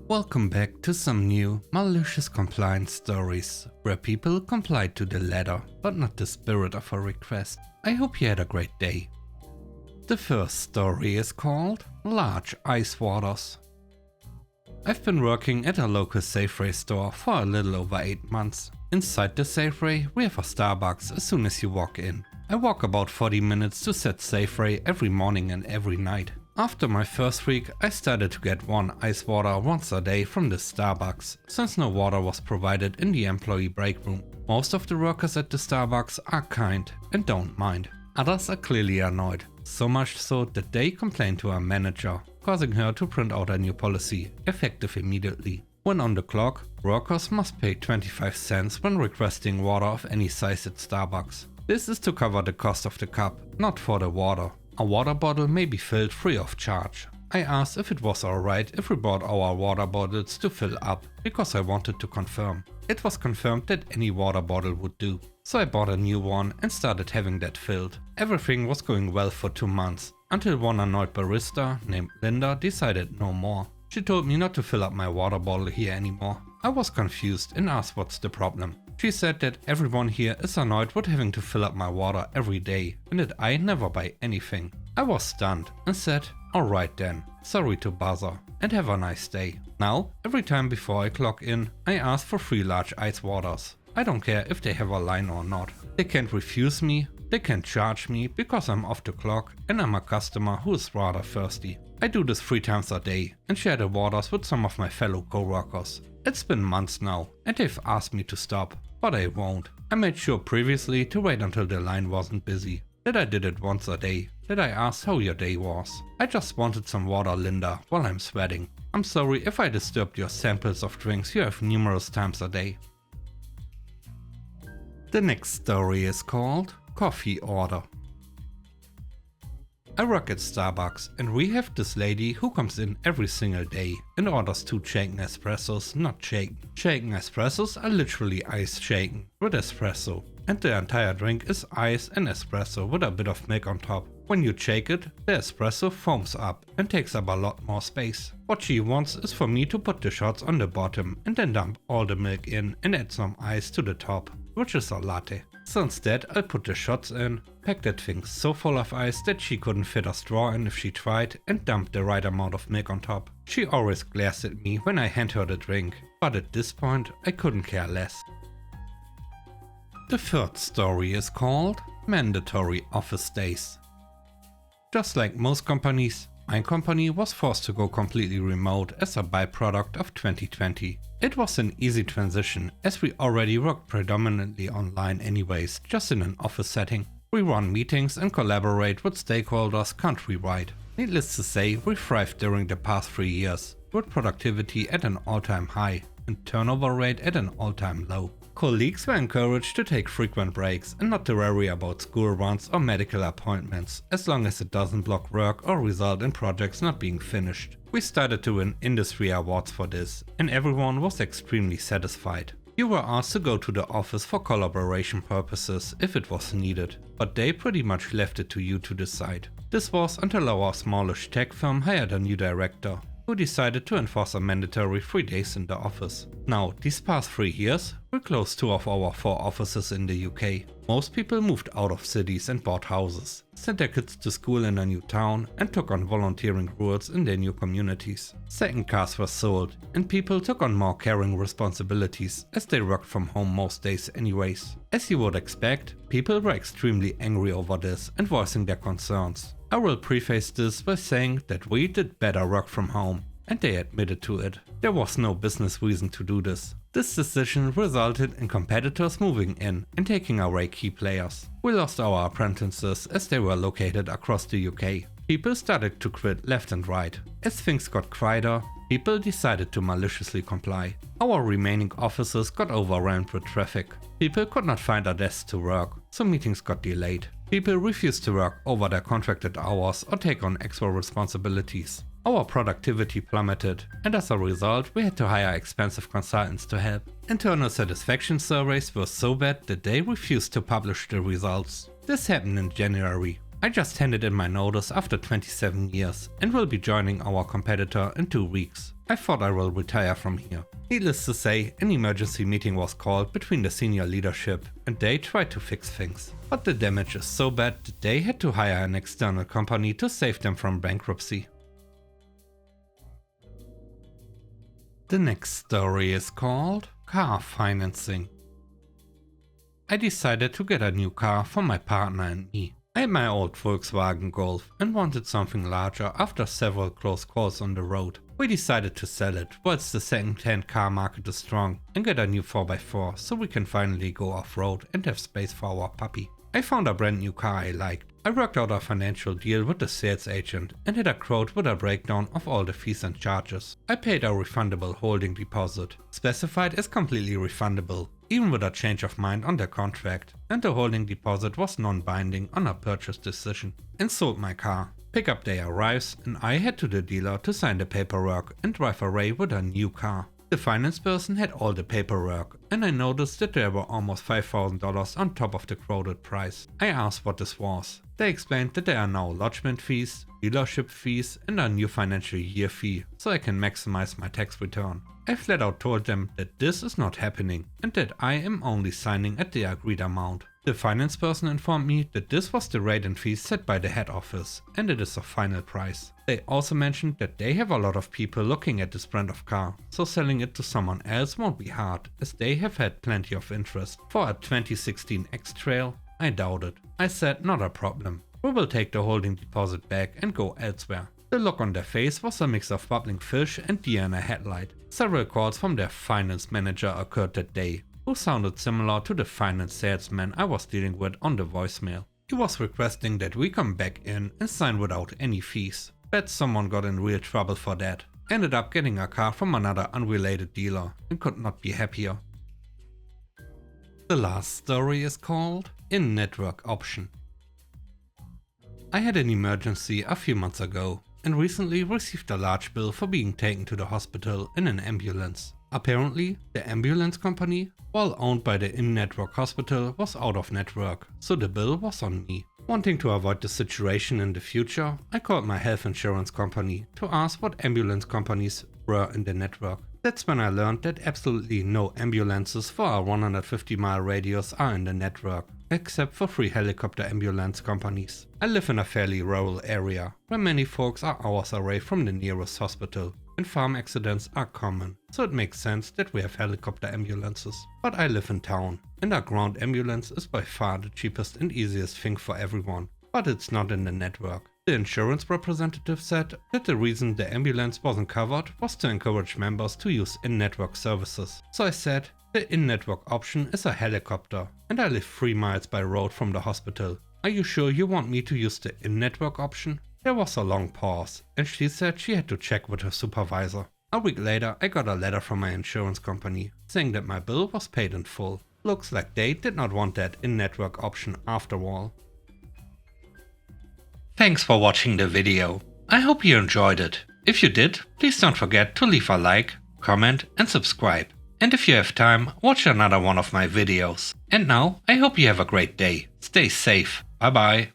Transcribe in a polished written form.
Welcome back to some new Malicious Compliance stories, where people complied to the letter, but not the spirit of a request. I hope you had a great day. The first story is called Large Ice Waters. I've been working at a local Safeway store for a little over 8 months. Inside the Safeway, we have a Starbucks as soon as you walk in. I walk about 40 minutes to set Safeway every morning and every night. After my first week, I started to get one ice water once a day from the Starbucks, since no water was provided in the employee break room. Most of the workers at the Starbucks are kind and don't mind. Others are clearly annoyed, so much so that they complain to our manager, causing her to print out a new policy, effective immediately. When on the clock, workers must pay 25 cents when requesting water of any size at Starbucks. This is to cover the cost of the cup, not for the water. A water bottle may be filled free of charge. I asked if it was alright if we bought our water bottles to fill up, because I wanted to confirm. It was confirmed that any water bottle would do. So I bought a new one and started having that filled. Everything was going well for 2 months, until one annoyed barista named Linda decided no more. She told me not to fill up my water bottle here anymore. I was confused and asked what's the problem. She said that everyone here is annoyed with having to fill up my water every day and that I never buy anything. I was stunned and said, alright then, sorry to bother and have a nice day. Now, every time before I clock in, I ask for 3 large ice waters. I don't care if they have a line or not. They can't refuse me, they can't charge me because I'm off the clock and I'm a customer who is rather thirsty. I do this 3 times a day and share the waters with some of my fellow co-workers. It's been months now and they've asked me to stop, but I won't. I made sure previously to wait until the line wasn't busy. That I did it once a day. That I asked how your day was. I just wanted some water, Linda, while I'm sweating. I'm sorry if I disturbed your samples of drinks you have numerous times a day. The next story is called Coffee Order. I work at Starbucks and we have this lady who comes in every single day and orders 2 shaken espressos, not shaken. Shaken espressos are literally ice shaken with espresso, and the entire drink is ice and espresso with a bit of milk on top. When you shake it, the espresso foams up and takes up a lot more space. What she wants is for me to put the shots on the bottom and then dump all the milk in and add some ice to the top, which is a latte. So instead I put the shots in, packed that thing so full of ice that she couldn't fit a straw in if she tried, and dumped the right amount of milk on top. She always glares at me when I hand her the drink, but at this point I couldn't care less. The third story is called Mandatory Office Days. Just like most companies, my company was forced to go completely remote as a byproduct of 2020. It was an easy transition as we already worked predominantly online anyways, just in an office setting. We run meetings and collaborate with stakeholders countrywide. Needless to say, we thrived during the past 3 years, with productivity at an all-time high and turnover rate at an all-time low. Colleagues were encouraged to take frequent breaks and not to worry about school runs or medical appointments, as long as it doesn't block work or result in projects not being finished. We started to win industry awards for this, and everyone was extremely satisfied. You were asked to go to the office for collaboration purposes if it was needed, but they pretty much left it to you to decide. This was until our smallish tech firm hired a new director, who decided to enforce a mandatory 3 days in the office. Now, these past 3 years, we closed 2 of our 4 offices in the UK. Most people moved out of cities and bought houses, sent their kids to school in a new town and took on volunteering roles in their new communities. Second cars were sold and people took on more caring responsibilities as they worked from home most days anyways. As you would expect, people were extremely angry over this and voicing their concerns. I will preface this by saying that we did better work from home, and they admitted to it. There was no business reason to do this. This decision resulted in competitors moving in and taking away key players. We lost our apprentices as they were located across the UK. People started to quit left and right. As things got quieter, people decided to maliciously comply. Our remaining offices got overwhelmed with traffic. People could not find a desk to work, so meetings got delayed. People refused to work over their contracted hours or take on extra responsibilities. Our productivity plummeted, and as a result, we had to hire expensive consultants to help. Internal satisfaction surveys were so bad that they refused to publish the results. This happened in January. I just handed in my notice after 27 years and will be joining our competitor in 2 weeks. I thought I will retire from here. Needless to say, an emergency meeting was called between the senior leadership and they tried to fix things. But the damage is so bad that they had to hire an external company to save them from bankruptcy. The next story is called Car Financing. I decided to get a new car for my partner and me. I had my old Volkswagen Golf and wanted something larger after several close calls on the road. We decided to sell it whilst the second-hand car market is strong and get a new 4x4 so we can finally go off-road and have space for our puppy. I found a brand new car I liked. I worked out a financial deal with the sales agent and had a quote with a breakdown of all the fees and charges. I paid a refundable holding deposit, specified as completely refundable, even with a change of mind on the contract, and the holding deposit was non-binding on a purchase decision, and sold my car. Pickup day arrives and I head to the dealer to sign the paperwork and drive away with a new car. The finance person had all the paperwork and I noticed that there were almost $5,000 on top of the quoted price. I asked what this was. They explained that there are now lodgement fees, dealership fees and a new financial year fee, so I can maximize my tax return. I flat out told them that this is not happening and that I am only signing at the agreed amount. The finance person informed me that this was the rate and fees set by the head office and it is a final price. They also mentioned that they have a lot of people looking at this brand of car, so selling it to someone else won't be hard as they have had plenty of interest. For a 2016 X-Trail, I doubt it. I said not a problem. We will take the holding deposit back and go elsewhere. The look on their face was a mix of bubbling fish and deer in a headlight. Several calls from their finance manager occurred that day, who sounded similar to the finance salesman I was dealing with on the voicemail. He was requesting that we come back in and sign without any fees. Bet someone got in real trouble for that. Ended up getting a car from another unrelated dealer and could not be happier. The last story is called In-Network Option. I had an emergency a few months ago and recently received a large bill for being taken to the hospital in an ambulance. Apparently, the ambulance company, while owned by the in-network hospital, was out of network, so the bill was on me. Wanting to avoid the situation in the future, I called my health insurance company to ask what ambulance companies were in the network. That's when I learned that absolutely no ambulances for a 150-mile radius are in the network, except for 3 helicopter ambulance companies. I live in a fairly rural area, where many folks are hours away from the nearest hospital, and farm accidents are common, so it makes sense that we have helicopter ambulances. But I live in town, and a ground ambulance is by far the cheapest and easiest thing for everyone, but it's not in the network. The insurance representative said that the reason the ambulance wasn't covered was to encourage members to use in-network services. So I said, the in-network option is a helicopter, and I live 3 miles by road from the hospital. Are you sure you want me to use the in-network option? There was a long pause, and she said she had to check with her supervisor. A week later, I got a letter from my insurance company saying that my bill was paid in full. Looks like they did not want that in-network option after all. Thanks for watching the video. I hope you enjoyed it. If you did, please don't forget to leave a like, comment and subscribe. And if you have time, watch another one of my videos. And now, I hope you have a great day. Stay safe. Bye bye.